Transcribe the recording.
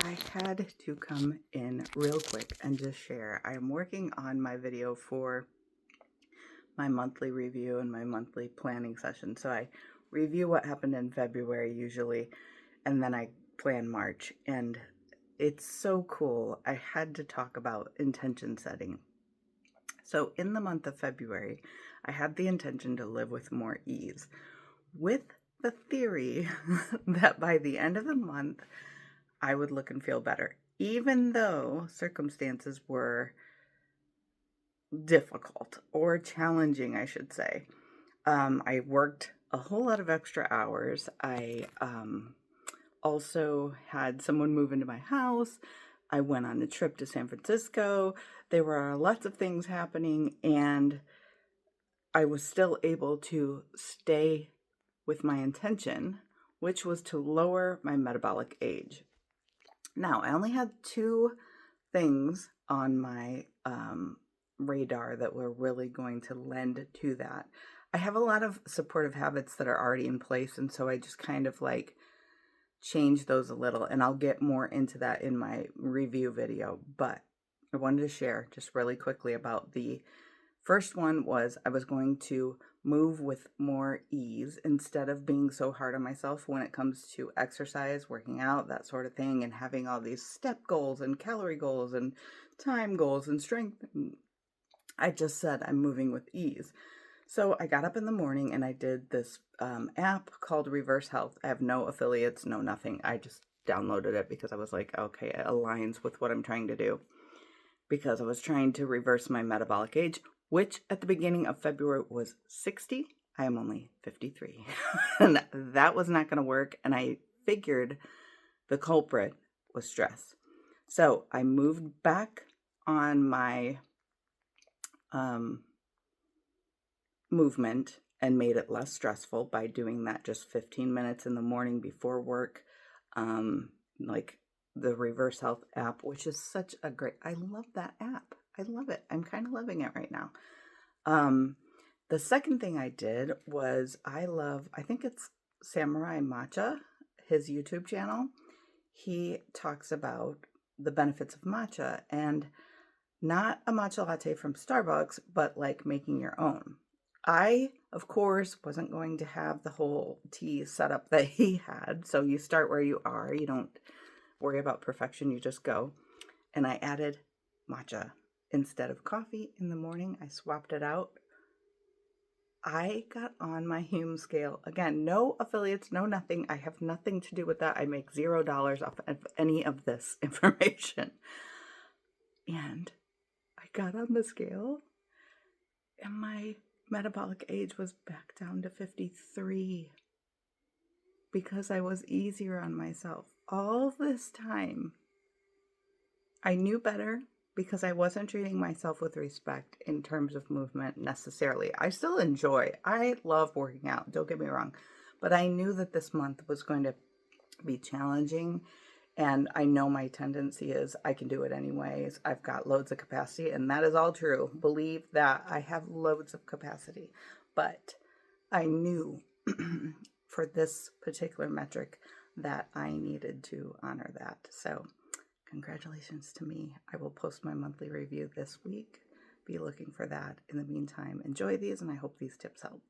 I had to come in real quick and just share. I'm working on my video for my monthly review and my monthly planning session. So I review what happened in February usually, and then I plan March. And it's so cool. I had to talk about intention setting. So in the month of February, I had the intention to live with more ease, with the theory that by the end of the month, I would look and feel better, even though circumstances were difficult or challenging, I should say. I worked a whole lot of extra hours. I also had someone move into my house. I went on a trip to San Francisco. There were lots of things happening, and I was still able to stay with my intention, which was to lower my metabolic age. Now, I only had two things on my radar that were really going to lend to that. I have a lot of supportive habits that are already in place, and so I just kind of like change those a little, and I'll get more into that in my review video. But I wanted to share just really quickly about the first one was I was going to move with more ease instead of being so hard on myself when it comes to exercise, working out, that sort of thing, and having all these step goals and calorie goals and time goals and strength. I just said I'm moving with ease. So I got up in the morning and I did this app called Reverse Health. I have no affiliates, no nothing. I just downloaded it because I was like, okay, it aligns with what I'm trying to do. Because I was trying to reverse my metabolic age, which at the beginning of February was 60. I am only 53. And that was not going to work. And I figured the culprit was stress. So I moved back on my movement and made it less stressful by doing that just 15 minutes in the morning before work. Like the Reverse Health app, which is such a great, I love that app. I love it. I'm kind of loving it right now. The second thing I did was I think it's Samurai Matcha, his YouTube channel. He talks about the benefits of matcha, and not a matcha latte from Starbucks, but like making your own. I, of course, wasn't going to have the whole tea setup that he had. So you start where you are. You don't worry about perfection. You just go. And I added matcha instead of coffee in the morning. I swapped it out. I got on my Hume scale. Again, no affiliates, no nothing. I have nothing to do with that. I make $0 off of any of this information. And I got on the scale and my metabolic age was back down to 53 because I was easier on myself. All this time, I knew better because I wasn't treating myself with respect in terms of movement necessarily. I love working out, don't get me wrong, but I knew that this month was going to be challenging. And I know my tendency is I can do it anyways. I've got loads of capacity, and that is all true. Believe that I have loads of capacity. But I knew for this particular metric that I needed to honor that. So congratulations to me. I will post my monthly review this week. Be looking for that. In the meantime, enjoy these, and I hope these tips help.